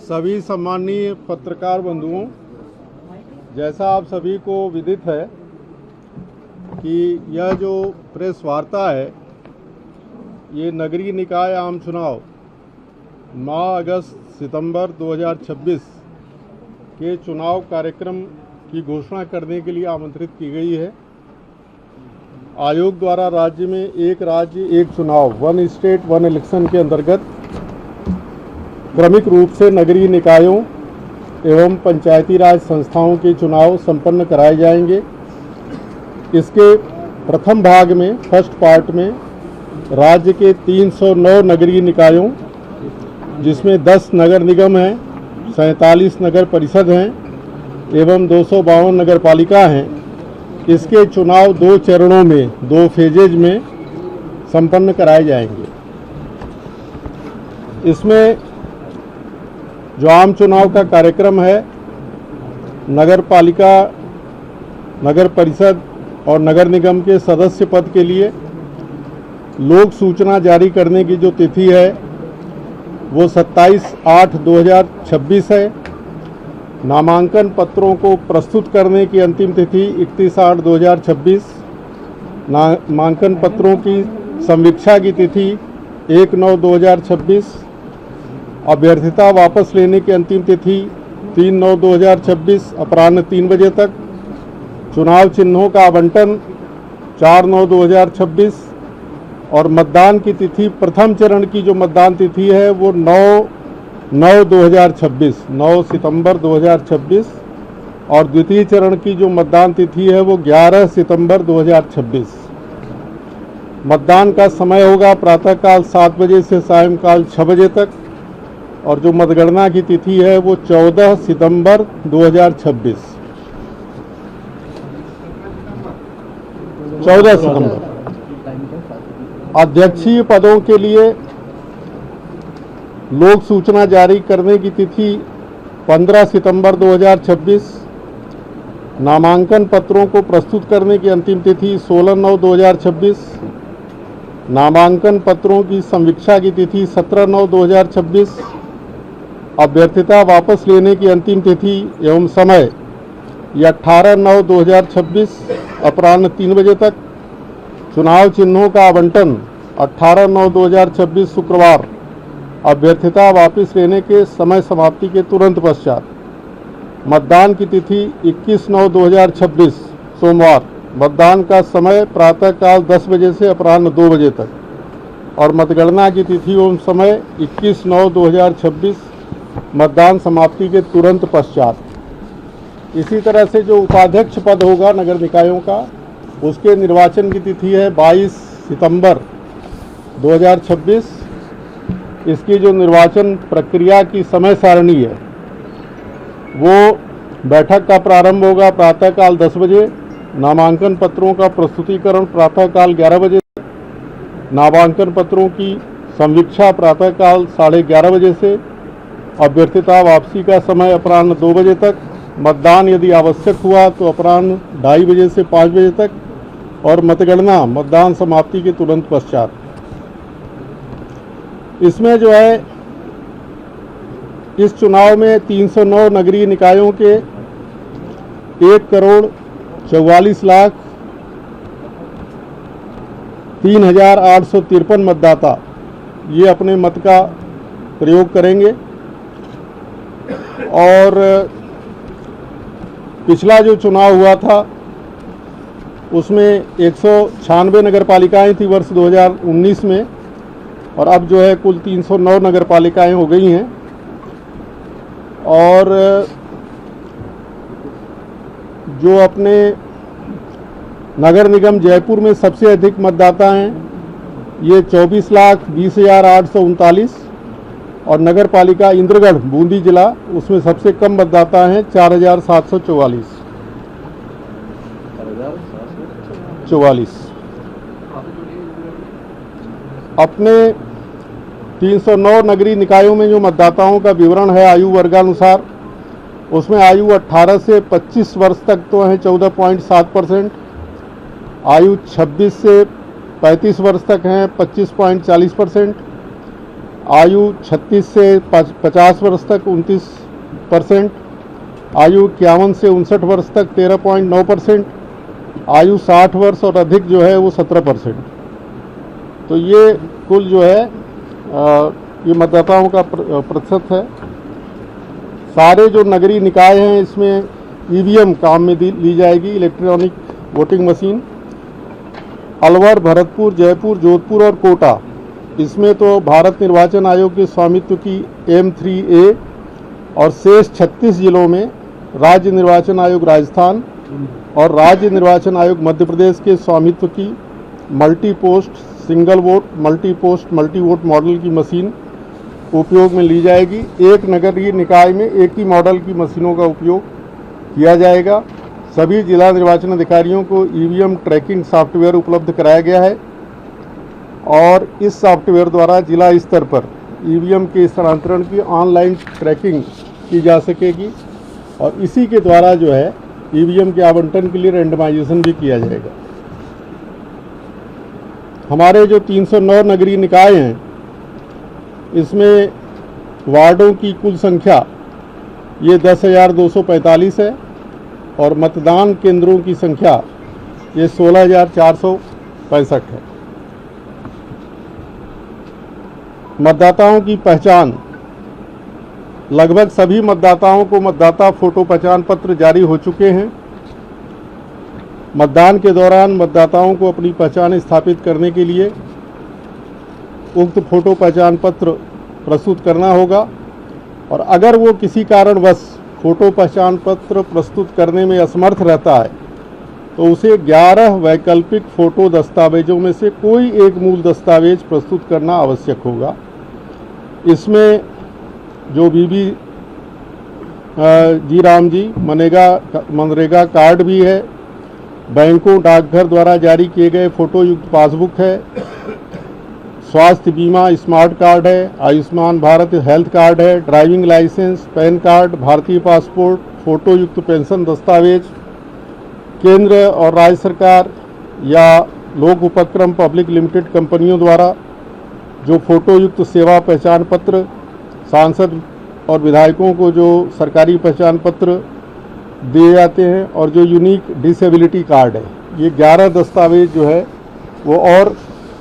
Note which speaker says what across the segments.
Speaker 1: सभी सम्माननीय पत्रकार बंधुओं, जैसा आप सभी को विदित है कि यह जो प्रेस वार्ता है ये नगरीय निकाय आम चुनाव 9 अगस्त सितंबर 2026 के चुनाव कार्यक्रम की घोषणा करने के लिए आमंत्रित की गई है। आयोग द्वारा राज्य में एक राज्य एक चुनाव, वन स्टेट वन इलेक्शन के अंतर्गत क्रमिक रूप से नगरीय निकायों एवं पंचायती राज संस्थाओं के चुनाव संपन्न कराए जाएंगे। इसके प्रथम भाग में, फर्स्ट पार्ट में, राज्य के 309 नगरीय निकायों, जिसमें 10 नगर निगम हैं, 47 नगर परिषद हैं एवं 252 नगर पालिका हैं, इसके चुनाव 2 चरणों में, 2 फेजेज में संपन्न कराए जाएंगे। इसमें जो आम चुनाव का कार्यक्रम है, नगर पालिका, नगर परिषद और नगर निगम के सदस्य पद के लिए लोक सूचना जारी करने की जो तिथि है वो 27/8/2026 है। नामांकन पत्रों को प्रस्तुत करने की अंतिम तिथि 31/8/2026। नामांकन पत्रों की समीक्षा की तिथि 1/9/2026। अभ्यर्थिता वापस लेने की अंतिम तिथि 3/9/2026 अपराह्न 3 बजे तक। चुनाव चिन्हों का आवंटन 4/9/2026 और मतदान की तिथि, प्रथम चरण की जो मतदान तिथि है वो 9/9/2026, 9 सितंबर 2026 और द्वितीय चरण की जो मतदान तिथि है वो 11 सितंबर 2026। मतदान का समय होगा प्रातःकाल 7 बजे से सायंकाल 6 बजे तक और जो मतगणना की तिथि है वो 14 सितंबर 2026। 14 सितंबर। अध्यक्षीय पदों के लिए लोक सूचना जारी करने की तिथि 15 सितंबर 2026। नामांकन पत्रों को प्रस्तुत करने की अंतिम तिथि 16/9/2026। नामांकन पत्रों की समीक्षा की तिथि 17/9/2026। अभ्यर्थिता वापस लेने की अंतिम तिथि एवं समय 18/9/2026 अपराह्न 3 बजे तक। चुनाव चिन्हों का आवंटन 18/9/2026 शुक्रवार, अभ्यर्थिता वापस लेने के समय समाप्ति के तुरंत पश्चात। मतदान की तिथि 21/9/2026 सोमवार। मतदान का समय प्रातःकाल 10 बजे से अपराह्न 2 बजे तक और मतगणना की तिथि एवं समय 21/9/2026 मतदान समाप्ति के तुरंत पश्चात। इसी तरह से जो उपाध्यक्ष पद होगा नगर निकायों का, उसके निर्वाचन की तिथि है 22 सितंबर 2026। इसकी जो निर्वाचन प्रक्रिया की समय सारणी है वो बैठक का प्रारंभ होगा प्रातःकाल 10 बजे, नामांकन पत्रों का प्रस्तुतिकरण प्रातःकाल 11 बजे तक, नामांकन पत्रों की समीक्षा प्रातःकाल 11:30 बजे से, अभ्यर्थिता वापसी का समय अपराह्न 2 बजे तक, मतदान यदि आवश्यक हुआ तो अपराह्न 2:30 बजे से 5 बजे तक और मतगणना मतदान समाप्ति के तुरंत पश्चात। इसमें जो है इस चुनाव में 309 नगरीय निकायों के 1,44,03,853 मतदाता ये अपने मत का प्रयोग करेंगे। और पिछला जो चुनाव हुआ था उसमें 196 नगर पालिकाएँ थी वर्ष 2019 में और अब जो है कुल 309 नगर पालिकाएँ हो गई हैं। और जो अपने नगर निगम जयपुर में सबसे अधिक मतदाता हैं ये 24,20,839 और नगर पालिका इंद्रगढ़ बूंदी जिला उसमें सबसे कम मतदाता हैं 4,744। अपने 309 नगरीय निकायों में जो मतदाताओं का विवरण है आयु वर्गानुसार, उसमें आयु 18 से 25 वर्ष तक तो हैं 14.7%, आयु 26 से 35 वर्ष तक हैं 25.40%, आयु 36 से 50 वर्ष तक 29%, आयु 51 से 59 वर्ष तक 13.9%, आयु 60 वर्ष और अधिक जो है वो 17%। तो ये कुल जो है ये मतदाताओं का प्रतिशत है। सारे जो नगरीय निकाय हैं इसमें ईवीएम काम में ली जाएगी, electronic voting machine. Alwar, Bharatpur, Jaipur, Jodhpur और कोटा, इसमें तो भारत निर्वाचन आयोग के स्वामित्व की M3A और शेष 36 जिलों में राज्य निर्वाचन आयोग राजस्थान और राज्य निर्वाचन आयोग मध्य प्रदेश के स्वामित्व की multi post single vote, multi post multi vote model की मशीन उपयोग में ली जाएगी। एक नगरीय निकाय में एक ही मॉडल की मशीनों का उपयोग किया जाएगा। सभी जिला निर्वाचन अधिकारियों को ईवीएम ट्रैकिंग सॉफ्टवेयर उपलब्ध कराया गया है और इस सॉफ्टवेयर द्वारा जिला स्तर पर ईवीएम के स्थानांतरण की ऑनलाइन ट्रैकिंग की जा सकेगी और इसी के द्वारा जो है ईवीएम के आवंटन के लिए रैंडमाइजेशन भी किया जाएगा। हमारे जो 309 नगरीय निकाय हैं इसमें वार्डों की कुल संख्या ये 10,245 है और मतदान केंद्रों की संख्या ये 16,465 है। मतदाताओं की पहचान, लगभग सभी मतदाताओं को मतदाता फोटो पहचान पत्र जारी हो चुके हैं। मतदान के दौरान मतदाताओं को अपनी पहचान स्थापित करने के लिए उक्त फोटो पहचान पत्र प्रस्तुत करना होगा और अगर वो किसी कारणवश फोटो पहचान पत्र प्रस्तुत करने में असमर्थ रहता है तो उसे 11 वैकल्पिक फोटो दस्तावेजों में से कोई एक मूल दस्तावेज प्रस्तुत करना आवश्यक होगा। इसमें जो बीबी जी राम जी मनरेगा कार्ड भी है, बैंकों डाकघर द्वारा जारी किए गए फोटो युक्त पासबुक है, स्वास्थ्य बीमा स्मार्ट कार्ड है, आयुष्मान भारत हेल्थ कार्ड है, ड्राइविंग लाइसेंस, पैन कार्ड, भारतीय पासपोर्ट, फोटो युक्त पेंशन दस्तावेज, केंद्र और राज्य सरकार या लोक उपक्रम पब्लिक लिमिटेड कंपनियों द्वारा जो फोटो युक्त सेवा पहचान पत्र, सांसद और विधायकों को जो सरकारी पहचान पत्र दिए जाते हैं और जो यूनिक डिसेबिलिटी कार्ड है, ये 11 दस्तावेज जो है वो और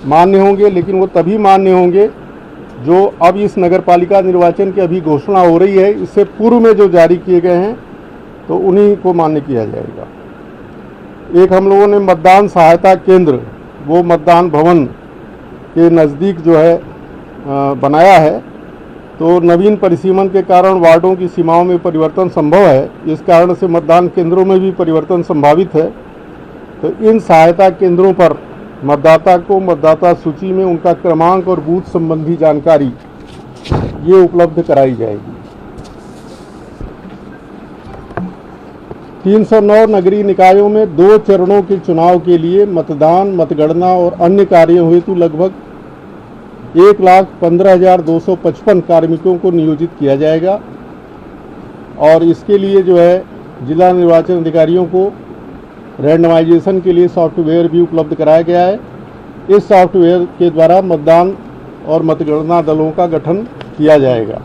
Speaker 1: मान्य होंगे, लेकिन वो तभी मान्य होंगे जो अब इस नगरपालिका निर्वाचन की अभी घोषणा हो रही है, इससे पूर्व में जो जारी किए गए हैं तो उन्हीं को मान्य किया जाएगा। एक हम लोगों ने मतदान सहायता केंद्र वो मतदान भवन के नज़दीक जो है बनाया है, तो नवीन परिसीमन के कारण वार्डों की सीमाओं में परिवर्तन संभव है, इस कारण से मतदान केंद्रों में भी परिवर्तन संभावित है। तो इन सहायता केंद्रों पर मतदाता को मतदाता सूची में उनका क्रमांक और बूथ संबंधी जानकारी ये उपलब्ध कराई जाएगी। 309 नगरीय निकायों में 2 चरणों के चुनाव के लिए मतदान, मतगणना और अन्य कार्यों हेतु लगभग 1,15,255 कार्मिकों को नियोजित किया जाएगा और इसके लिए जो है जिला निर्वाचन अधिकारियों को रैंडमाइजेशन के लिए सॉफ्टवेयर भी उपलब्ध कराया गया है। इस सॉफ्टवेयर के द्वारा मतदान और मतगणना दलों का गठन किया जाएगा।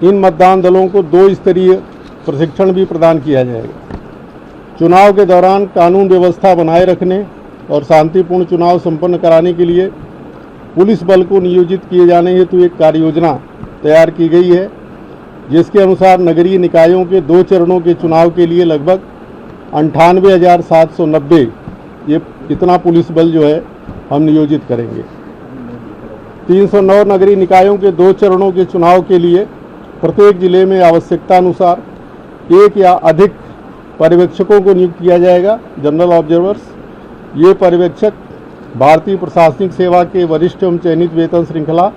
Speaker 1: इन मतदान दलों को 2 स्तरीय प्रशिक्षण भी प्रदान किया जाएगा। चुनाव के दौरान कानून व्यवस्था बनाए रखने और शांतिपूर्ण चुनाव संपन्न कराने के लिए पुलिस बल को नियोजित किए जाने हेतु एक कार्य योजना तैयार की गई है, जिसके अनुसार नगरीय निकायों के 2 चरणों के चुनाव के लिए लगभग 98,790 ये इतना पुलिस बल जो है हम नियोजित करेंगे। 309 नगरीय निकायों के 2 चरणों के चुनाव के लिए प्रत्येक जिले में आवश्यकता अनुसार 1 या अधिक पर्यवेक्षकों को नियुक्त किया जाएगा, जनरल ऑब्जर्वर्स। ये पर्यवेक्षक भारतीय प्रशासनिक सेवा के वरिष्ठ एवं चयनित वेतन श्रृंखला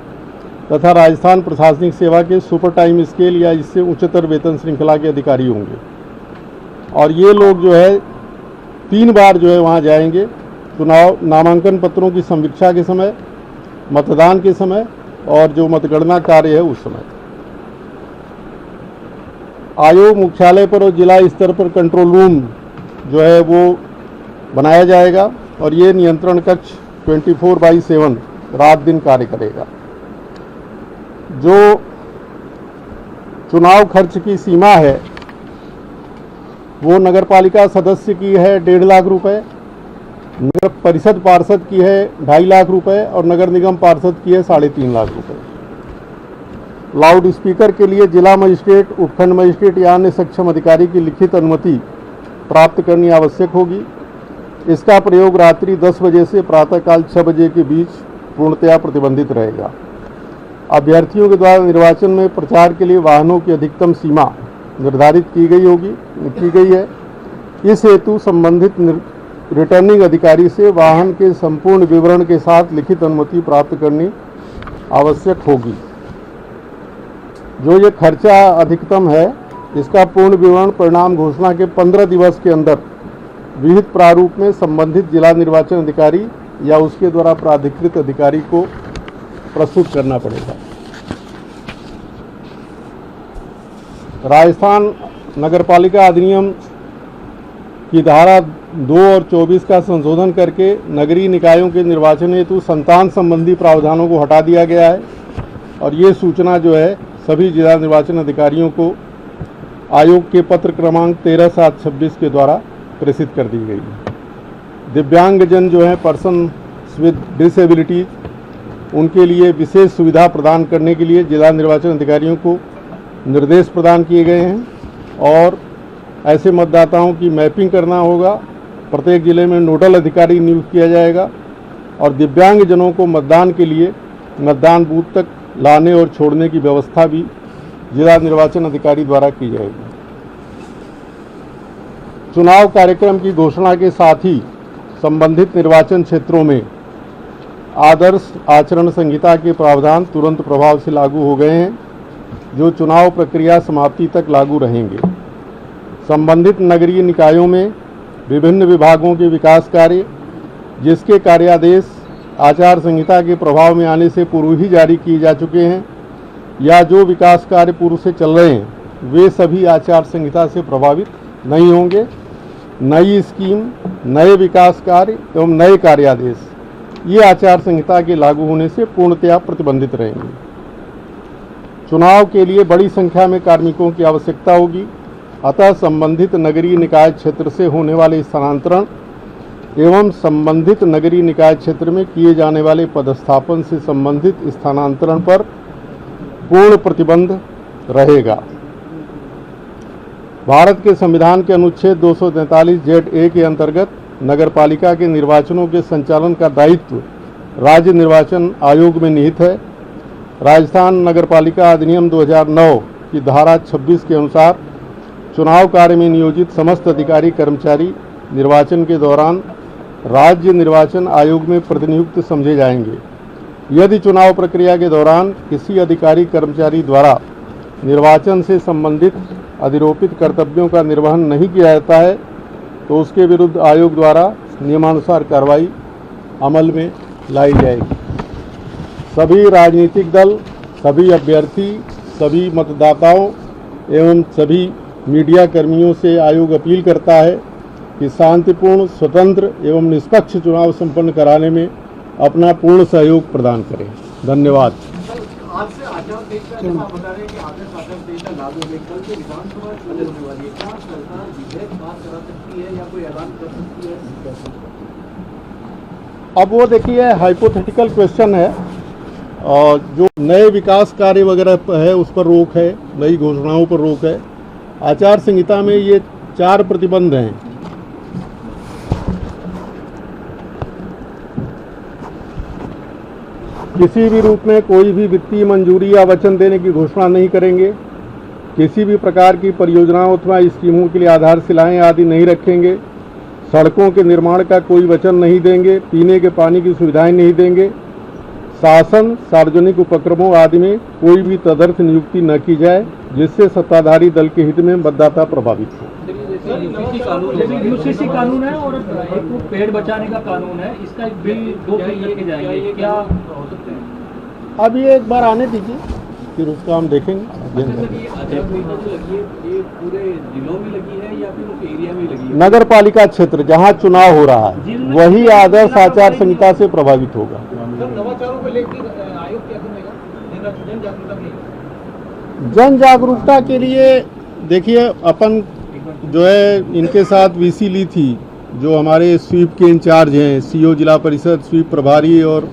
Speaker 1: तथा राजस्थान प्रशासनिक सेवा के सुपर टाइम स्केल या इससे उच्चतर वेतन श्रृंखला के अधिकारी होंगे और ये लोग जो है 3 बार जो है वहाँ जाएंगे, चुनाव नामांकन पत्रों की समीक्षा के समय, मतदान के समय और जो मतगणना कार्य है उस समय। आयोग मुख्यालय पर और जिला स्तर पर कंट्रोल रूम जो है वो बनाया जाएगा और ये नियंत्रण कक्ष 24/7 रात दिन कार्य करेगा। जो चुनाव खर्च की सीमा है वो नगर पालिका सदस्य की है 1.5 लाख रुपए, नगर परिषद पार्षद की है 2.5 लाख रुपए और नगर निगम पार्षद की है 3.5 लाख रुपए। लाउड स्पीकर के लिए जिला मजिस्ट्रेट, उपखंड मजिस्ट्रेट या अन्य सक्षम अधिकारी की लिखित अनुमति प्राप्त करनी आवश्यक होगी। इसका प्रयोग रात्रि 10 बजे से प्रातःकाल 6 बजे के बीच पूर्णतया प्रतिबंधित रहेगा। अभ्यर्थियों के द्वारा निर्वाचन में प्रचार के लिए वाहनों की अधिकतम सीमा निर्धारित की गई है। इस हेतु संबंधित रिटर्निंग अधिकारी से वाहन के संपूर्ण विवरण के साथ लिखित अनुमति प्राप्त करनी आवश्यक होगी। जो ये खर्चा अधिकतम है इसका पूर्ण विवरण परिणाम घोषणा के 15 दिवस के अंदर विहित प्रारूप में संबंधित जिला निर्वाचन अधिकारी या उसके द्वारा प्राधिकृत अधिकारी को प्रस्तुत करना पड़ेगा। राजस्थान नगरपालिका अधिनियम की धारा 2 और 24 का संशोधन करके नगरीय निकायों के निर्वाचन हेतु संतान संबंधी प्रावधानों को हटा दिया गया है और ये सूचना जो है सभी जिला निर्वाचन अधिकारियों को आयोग के पत्र क्रमांक 13/7/26 के द्वारा प्रेषित कर दी गई है। दिव्यांगजन जो है पर्सन विद डिसेबिलिटीज, उनके लिए विशेष सुविधा प्रदान करने के लिए जिला निर्वाचन अधिकारियों को निर्देश प्रदान किए गए हैं और ऐसे मतदाताओं की मैपिंग करना होगा। प्रत्येक जिले में नोडल अधिकारी नियुक्त किया जाएगा और दिव्यांगजनों को मतदान के लिए मतदान बूथ तक लाने और छोड़ने की व्यवस्था भी जिला निर्वाचन अधिकारी द्वारा की जाएगी। चुनाव कार्यक्रम की घोषणा के साथ ही संबंधित निर्वाचन क्षेत्रों में आदर्श आचरण संहिता के प्रावधान तुरंत प्रभाव से लागू हो गए हैं, जो चुनाव प्रक्रिया समाप्ति तक लागू रहेंगे। संबंधित नगरीय निकायों में विभिन्न विभागों के विकास कार्य जिसके कार्यादेश आचार संहिता के प्रभाव में आने से पूर्व ही जारी किए जा चुके हैं या जो विकास कार्य पूर्व से चल रहे हैं वे सभी आचार संहिता से प्रभावित नहीं होंगे। नई स्कीम, नए विकास कार्य एवं नए कार्यादेश ये आचार संहिता के लागू होने से पूर्णतया प्रतिबंधित रहेंगे। चुनाव के लिए बड़ी संख्या में कार्मिकों की आवश्यकता होगी, अतः संबंधित नगरीय निकाय क्षेत्र से होने वाले स्थानांतरण एवं संबंधित नगरीय निकाय क्षेत्र में किए जाने वाले पदस्थापन से संबंधित स्थानांतरण पर पूर्ण प्रतिबंध रहेगा। भारत के संविधान के अनुच्छेद 243(j)(a) के अंतर्गत नगरपालिका के निर्वाचनों के संचालन का दायित्व राज्य निर्वाचन आयोग में निहित है। राजस्थान नगरपालिका अधिनियम 2009 की धारा 26 के अनुसार चुनाव कार्य में नियोजित समस्त अधिकारी कर्मचारी निर्वाचन के दौरान राज्य निर्वाचन आयोग में प्रतिनियुक्त समझे जाएंगे। यदि चुनाव प्रक्रिया के दौरान किसी अधिकारी कर्मचारी द्वारा निर्वाचन से संबंधित अधिरोपित कर्तव्यों का निर्वहन नहीं किया जाता है तो उसके विरुद्ध आयोग द्वारा नियमानुसार कार्रवाई अमल में लाई जाएगी। सभी राजनीतिक दल, सभी अभ्यर्थी, सभी मतदाताओं एवं सभी मीडिया कर्मियों से आयोग अपील करता है कि शांतिपूर्ण, स्वतंत्र एवं निष्पक्ष चुनाव संपन्न कराने में अपना पूर्ण सहयोग प्रदान करें। धन्यवाद।
Speaker 2: आज से आचार संहिता आप बता रहे हैं कि आदर्श आचार संहिता लागू होने कल से विधानसभा चुनाव होने वाली है, क्या सरकार विधेयक पास करा सकती है या कोई ऐलान कर सकती है?
Speaker 1: अब वो देखिए हाइपोथेटिकल क्वेश्चन है और जो नए विकास कार्य वगैरह है उस पर रोक है, नई घोषणाओं पर रोक है। आचार संहिता में ये 4 प्रतिबंध हैं। किसी भी रूप में कोई भी वित्तीय मंजूरी या वचन देने की घोषणा नहीं करेंगे, किसी भी प्रकार की परियोजनाओं अथवा स्कीमों के लिए आधारशिलाएं आदि नहीं रखेंगे, सड़कों के निर्माण का कोई वचन नहीं देंगे, पीने के पानी की सुविधाएं नहीं देंगे, शासन, सार्वजनिक उपक्रमों आदि में कोई भी तदर्थ नियुक्ति न की जाए जिससे सत्ताधारी दल के हित में मतदाता प्रभावित हो।
Speaker 3: यूसीसी कानून है और एक वो पेड़ बचाने का कानून है, इसका एक बिल 2 बिल लेके जाएंगे, क्या हो सकते हैं?
Speaker 1: अब ये एक बार आने दीजिए फिर उसका हम देखेंगे।
Speaker 2: पूरे जिलों में लगी है या फिर उस एरिया में लगी है?
Speaker 1: नगर पालिका क्षेत्र जहाँ चुनाव हो रहा है वही आदर्श आचार संहिता से प्रभावित होगा।
Speaker 2: पहले की आयोग क्या करेगा जन जागरूकता के लिए?
Speaker 1: जन जागरूकता के लिए देखिए, अपन जो है इनके साथ वीसी ली थी, जो हमारे स्वीप के इंचार्ज हैं, सीओ जिला परिषद, स्वीप प्रभारी और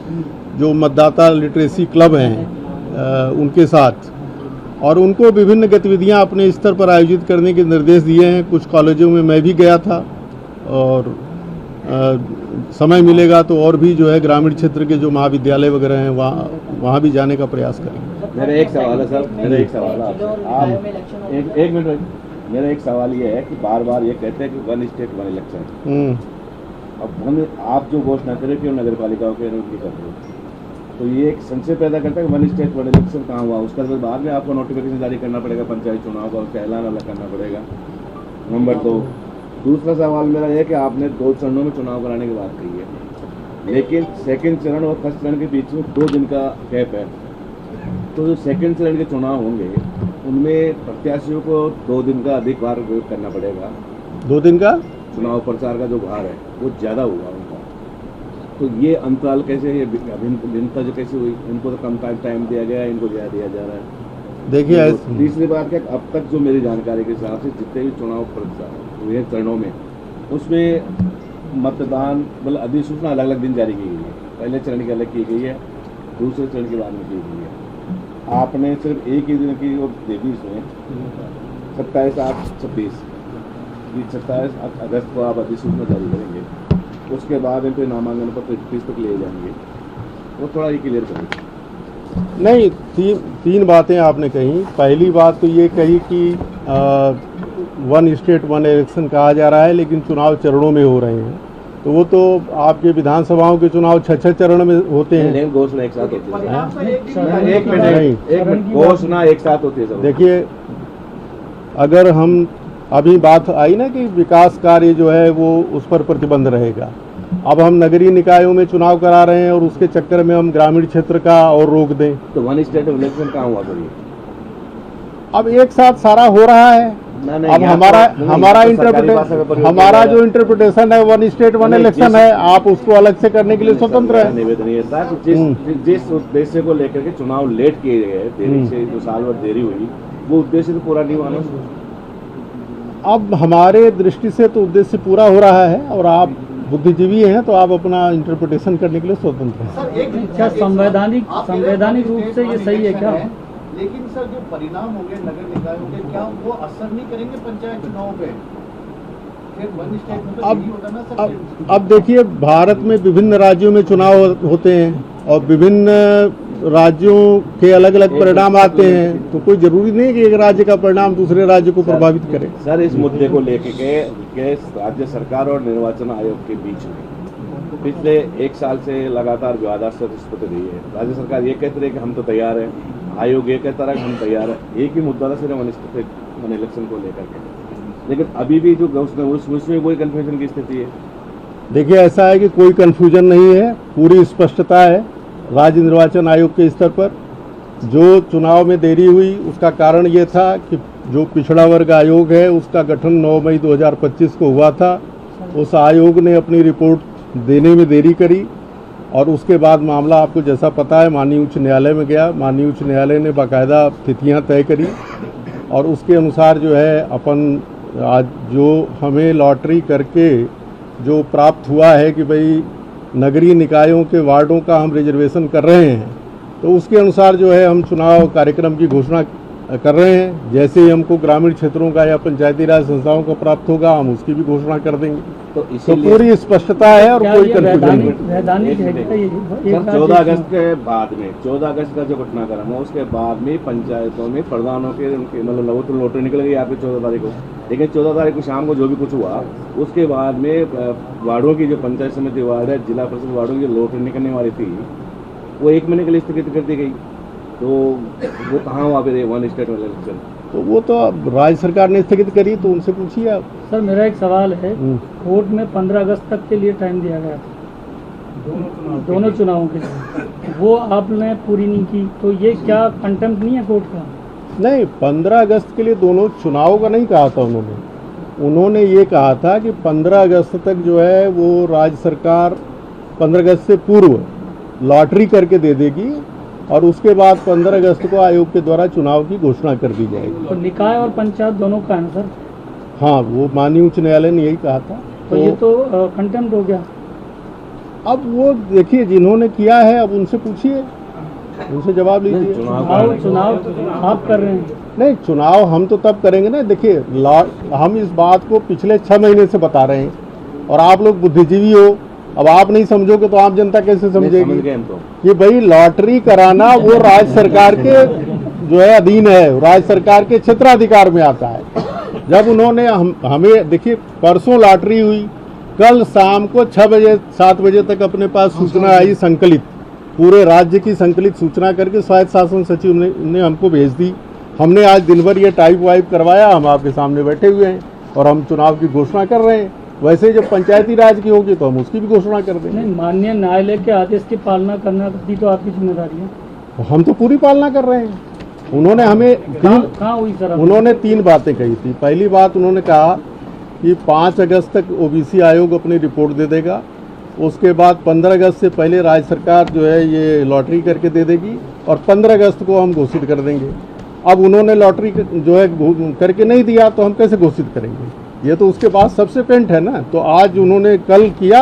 Speaker 1: जो मतदाता लिटरेसी क्लब हैं उनके साथ, और उनको विभिन्न गतिविधियां अपने स्तर पर आयोजित करने के निर्देश दिए हैं। कुछ कॉलेजों में मैं भी गया था, और समय मिलेगा तो और भी जो है ग्रामीण क्षेत्र के जो महाविद्यालय वगैरह हैं वहाँ भी जाने का प्रयास करेंगे।
Speaker 4: मेरा एक सवाल है सर, मेरा एक सवाल है आपसे। आप एक मिनट, मेरा एक सवाल ये है कि बार बार ये कहते हैं कि वन स्टेट वन इलेक्शन, अब आप जो घोषणा करें कि नगर पालिकाओं के अनुमति कर रहे हो, तो ये एक संशय पैदा करता है कि वन स्टेट वन इलेक्शन कहाँ हुआ। उसका बाद में आपको नोटिफिकेशन जारी करना पड़ेगा पंचायत चुनाव का, उसका ऐलान अलग करना पड़ेगा। नंबर 2, दूसरा सवाल मेरा यह है कि आपने 2 चरणों में चुनाव कराने की बात कही है, लेकिन सेकंड चरण और फर्स्ट चरण के बीच में 2 दिन का गैप है। तो जो सेकंड चरण के चुनाव होंगे उनमें प्रत्याशियों को 2 दिन का अधिक भार करना पड़ेगा।
Speaker 1: 2 दिन का
Speaker 4: चुनाव प्रचार का जो भार है वो ज़्यादा हुआ उनका, तो ये अंतराल कैसे, ये भिन्नता जो कैसे हुई? इनको तो कम टाइम दिया गया है, इनको ज़्यादा दिया जा रहा है।
Speaker 1: देखिए,
Speaker 4: तीसरी बात क्या, अब तक जो मेरी जानकारी के हिसाब से जितने भी चुनाव प्रचार हुए चरणों में, उसमें मतदान मतलब अधिसूचना अलग अलग दिन जारी की गई है। पहले चरण की अलग की गई है, दूसरे चरण के बाद में की गई है। आपने सिर्फ एक ही दिन की वो दे दी इसमें 27/8/26, 27 अगस्त को आप अधिसूचना जारी करेंगे, उसके बाद इनके नामांकन पत्र 31 तक ले जाएंगे। वो थोड़ा ये क्लियर करेंगे।
Speaker 1: नहीं, तीन बातें आपने कही। पहली बात तो ये कही कि वन स्टेट वन इलेक्शन कहा जा रहा है, लेकिन चुनाव चरणों में हो रहे हैं। तो वो तो आपके विधानसभाओं के चुनाव 6 चरण में होते हैं।
Speaker 4: घोषणा एक साथ होती है।
Speaker 2: एक
Speaker 4: मिनट, घोषणा एक साथ होती है।
Speaker 1: देखिए, अगर हम अभी बात आई ना कि विकास कार्य जो है वो उस पर प्रतिबंध रहेगा। अब हम नगरीय निकायों में चुनाव करा रहे हैं और उसके चक्कर में हम ग्रामीण क्षेत्र का और रोक दें,
Speaker 4: तो वन स्टेट इलेक्शन कहाँ हुआ करिए?
Speaker 1: अब एक साथ सारा हो रहा है। अब हमारा जो इंटरप्रिटेशन है वन स्टेट वन इलेक्शन है, आप उसको अलग से करने के लिए स्वतंत्र है।
Speaker 4: निवेदन ये था कि जिस उद्देश्य को लेकर के चुनाव लेट किए गए, देरी से 2 साल भर देरी हुई, वो उद्देश्य तो पूरा नहीं हुआ।
Speaker 1: अब हमारे दृष्टि से तो उद्देश्य पूरा हो रहा है, और आप बुद्धिजीवी हैं तो आप अपना इंटरप्रिटेशन करने के लिए स्वतंत्र हैं।
Speaker 2: सर, एक
Speaker 3: क्या संवैधानिक रूप से ये सही है क्या?
Speaker 2: लेकिन सर, जो परिणाम होंगे नगर निकायों के, क्या वो असर नहीं करेंगे पंचायत चुनाव पे? फिर वन स्टेट में तो यही होगा ना सर।
Speaker 1: अब देखिए, भारत में विभिन्न राज्यों में चुनाव होते हैं और विभिन्न राज्यों के अलग अलग परिणाम आते हैं, तो कोई जरूरी नहीं कि एक राज्य का परिणाम दूसरे राज्य को प्रभावित करे।
Speaker 4: सर, इस मुद्दे को लेकर के राज्य सरकार और निर्वाचन आयोग के बीच में पिछले 1 साल से लगातार विवादास्पद स्थिति रही है। राज्य सरकार ये कहती रही कि हम तो तैयार हैं, आयोग ये कहता रहा कि हम तैयार हैं। एक ही मुद्दा था सिर्फ वन इलेक्शन को लेकर के, लेकिन अभी भी जो उसमें वही कन्फ्यूजन की स्थिति है।
Speaker 1: देखिए, ऐसा है कि कोई कन्फ्यूजन नहीं है, पूरी स्पष्टता है राज्य निर्वाचन आयोग के स्तर पर। जो चुनाव में देरी हुई उसका कारण ये था कि जो पिछड़ा वर्ग आयोग है उसका गठन 9 मई 2025 को हुआ था। उस आयोग ने अपनी रिपोर्ट देने में देरी करी, और उसके बाद मामला आपको जैसा पता है माननीय उच्च न्यायालय में गया। माननीय उच्च न्यायालय ने बाकायदा तिथियां तय करी, और उसके अनुसार जो है अपन आज जो हमें लॉटरी करके जो प्राप्त हुआ है कि भाई नगरीय निकायों के वार्डों का हम रिजर्वेशन कर रहे हैं, तो उसके अनुसार जो है हम चुनाव कार्यक्रम की घोषणा कर रहे हैं। जैसे ही हमको ग्रामीण क्षेत्रों का या पंचायती राज संस्थाओं का प्राप्त होगा, हम उसकी भी घोषणा कर देंगे। तो पूरी स्पष्टता है और कोई कंफ्यूजन नहीं।
Speaker 4: 14 अगस्त के बाद में, 14 अगस्त का जो घटनाक्रम है उसके बाद में पंचायतों में प्रधानों के उनके मतलब तो लॉटरी निकल गई आपकी 14 तारीख को, लेकिन 14 तारीख को शाम को जो भी कुछ हुआ उसके बाद में वार्डों की जो पंचायत समिति वार्ड है, जिला परिषद वार्डों की जो लॉटरी निकलने वाली थी वो 1 महीने के लिए स्थगित कर दी गई। तो वो कहाँ हुआ फिर वन स्टेट वन इलेक्शन?
Speaker 1: तो वो तो अब राज्य सरकार ने स्थगित करी, तो उनसे पूछिए आप।
Speaker 3: सर, मेरा एक सवाल है, कोर्ट में 15 अगस्त तक के लिए टाइम दिया गया था दोनों चुनावों के लिए, वो आपने पूरी नहीं की, तो ये क्या कंटेम्प्ट नहीं है कोर्ट का?
Speaker 1: नहीं, 15 अगस्त के लिए दोनों चुनाव का नहीं कहा था उन्होंने ये कहा था कि 15 अगस्त तक जो है वो राज्य सरकार 15 अगस्त से पूर्व लॉटरी करके दे देगी और उसके बाद 15 अगस्त को आयोग के द्वारा चुनाव की घोषणा कर दी जाएगी।
Speaker 3: तो निकाय और पंचायत दोनों का है सर?
Speaker 1: हाँ, वो माननीय उच्च न्यायालय ने यही कहा था।
Speaker 3: तो ये तो कंटेम्प्ट हो गया।
Speaker 1: अब वो देखिए, जिन्होंने किया है अब उनसे पूछिए, उनसे जवाब लीजिए।
Speaker 3: चुनाव आप कर रहे हैं?
Speaker 1: नहीं, चुनाव हम तो तब करेंगे ना। देखिए, हम इस बात को पिछले 6 महीने से बता रहे हैं और आप लोग बुद्धिजीवी हो। अब आप नहीं समझोगे तो आम जनता कैसे समझेगी? ये भाई लॉटरी कराना वो राज्य सरकार के जो है अधीन है, राज्य सरकार के क्षेत्राधिकार में आता है। जब उन्होंने हमें देखिए, परसों लॉटरी हुई, कल शाम को 6 बजे 7 बजे तक अपने पास सूचना आई संकलित, पूरे राज्य की संकलित सूचना करके स्वायत्त शासन सचिव ने हमको भेज दी। हमने आज दिन भर ये टाइप वाइप करवाया, हम आपके सामने बैठे हुए हैं और हम चुनाव की घोषणा कर रहे हैं। वैसे जब पंचायती राज की होगी तो हम उसकी भी घोषणा कर देंगे।
Speaker 3: नहीं, माननीय न्यायालय के आदेश की पालना करना भी तो आपकी जिम्मेदारी है।
Speaker 1: हम तो पूरी पालना कर रहे हैं। उन्होंने हमें
Speaker 3: कहाँ हुई सर?
Speaker 1: उन्होंने 3 बातें कही थी। पहली बात उन्होंने कहा कि 5 अगस्त तक ओबीसी आयोग अपनी रिपोर्ट दे देगा, उसके बाद 15 अगस्त से पहले राज्य सरकार जो है ये लॉटरी करके दे देगी और 15 अगस्त को हम घोषित कर देंगे। अब उन्होंने लॉटरी जो है करके नहीं दिया तो हम कैसे घोषित करेंगे? ये तो उसके बाद सबसे पेंट है ना। तो आज उन्होंने कल किया,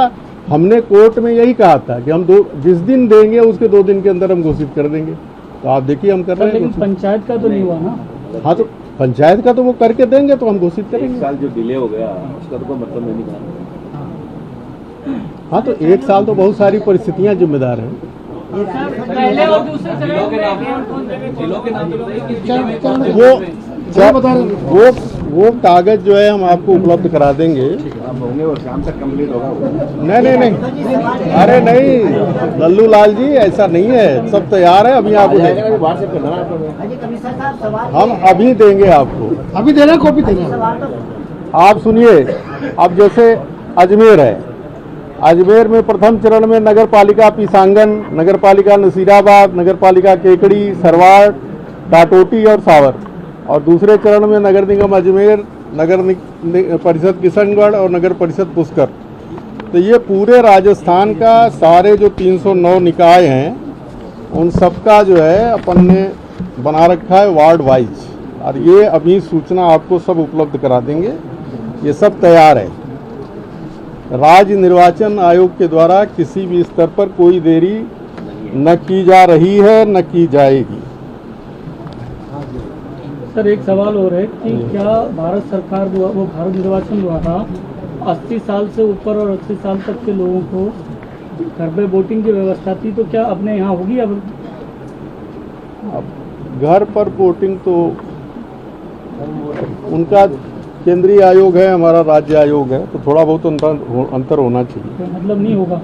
Speaker 1: हमने कोर्ट में यही कहा था कि हम जिस दिन देंगे उसके 2 दिन के अंदर हम घोषित कर देंगे। तो आप देखिए हम कर रहे हैं।
Speaker 3: लेकिन पंचायत का तो नहीं हुआ ना?
Speaker 1: हाँ, तो पंचायत का तो वो करके देंगे तो हम घोषित करेंगे।
Speaker 4: 1 साल जो डिले हो गया उसका तो कोई मतलब नहीं निकाला।
Speaker 1: हाँ, तो 1 साल तो बहुत सारी परिस्थितियां जिम्मेदार हैं।
Speaker 3: पहले और दूसरे
Speaker 2: जिलों के नाम तो बताइए किस जिले में
Speaker 1: वो कागज जो है हम आपको उपलब्ध करा देंगे।
Speaker 4: आप होंगे और शाम तक कंप्लीट होगा।
Speaker 1: नहीं, अरे नहीं लल्लू लाल जी, ऐसा नहीं है, सब तैयार है। अभी आपको हम अभी देंगे, आपको
Speaker 5: अभी दे रहे, कॉपी दे रहे।
Speaker 1: आप सुनिए। अब जैसे अजमेर है, अजमेर में प्रथम चरण में नगर पालिका पीसांगन, नगर पालिका नसीराबाद, नगर पालिका केकड़ी, सरवाड़, टाटोटी और सावर, और दूसरे चरण में नगर निगम अजमेर, नगर परिषद किशनगढ़ और नगर परिषद पुष्कर। तो ये पूरे राजस्थान का सारे जो 309 निकाय हैं उन सबका जो है अपन ने बना रखा है वार्ड वाइज, और ये अभी सूचना आपको सब उपलब्ध करा देंगे। ये सब तैयार है। राज्य निर्वाचन आयोग के द्वारा किसी भी स्तर पर कोई देरी न की जा रही है न की जाएगी।
Speaker 3: सर, एक सवाल और है कि क्या भारत सरकार द्वारा, वो भारत निर्वाचन द्वारा 80 साल से ऊपर और 80 साल तक के लोगों को घर पे वोटिंग की व्यवस्था थी, तो क्या अपने यहाँ होगी? अब
Speaker 1: घर पर वोटिंग तो उनका केंद्रीय आयोग है, हमारा राज्य आयोग है, तो थोड़ा बहुत अंतर होना चाहिए।
Speaker 3: तो मतलब नहीं होगा?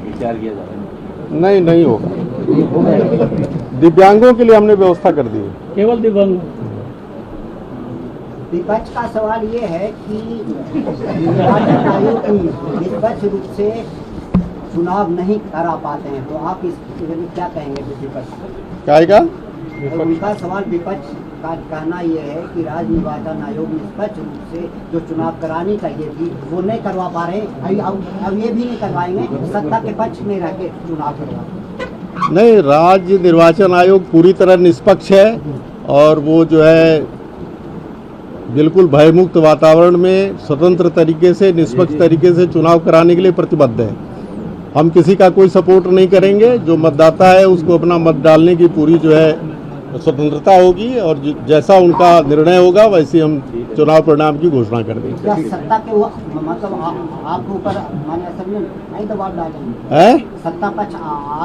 Speaker 4: विचार किया जा रहा है।
Speaker 1: नहीं होगा। दिव्यांगों के लिए हमने व्यवस्था कर दी है।
Speaker 3: केवल दिव्यांग?
Speaker 5: विपक्ष का सवाल ये है कि निर्वाचन आयोग निष्पक्ष रूप से चुनाव नहीं करा पाते हैं, तो आप इसके लिए क्या कहेंगे विपक्ष?
Speaker 1: क्या?
Speaker 5: उनका सवाल विपक्ष का कहना यह है कि राज्य निर्वाचन आयोग निष्पक्ष रूप से जो चुनाव करानी चाहिए थी वो नहीं करवा पा रहे हैं। अब ये भी नहीं करवाएंगे, सत्ता के पक्ष में रह के चुनाव करवा।
Speaker 1: नहीं, राज्य निर्वाचन आयोग पूरी तरह निष्पक्ष है और वो जो है बिल्कुल भयमुक्त वातावरण में स्वतंत्र तरीके से, निष्पक्ष तरीके से चुनाव कराने के लिए प्रतिबद्ध है। हम किसी का कोई सपोर्ट नहीं करेंगे। जो मतदाता है उसको अपना मत डालने की पूरी जो है स्वतंत्रता होगी और जैसा उनका निर्णय होगा वैसे हम चुनाव परिणाम की घोषणा कर देंगे।
Speaker 5: क्या सत्ता के मतलब आपके ऊपर नहीं दबाव डालेंगे?
Speaker 1: है
Speaker 5: सत्ता पक्ष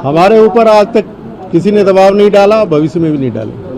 Speaker 1: हमारे ऊपर आज तक किसी ने दबाव नहीं डाला, भविष्य में भी नहीं डालेंगे।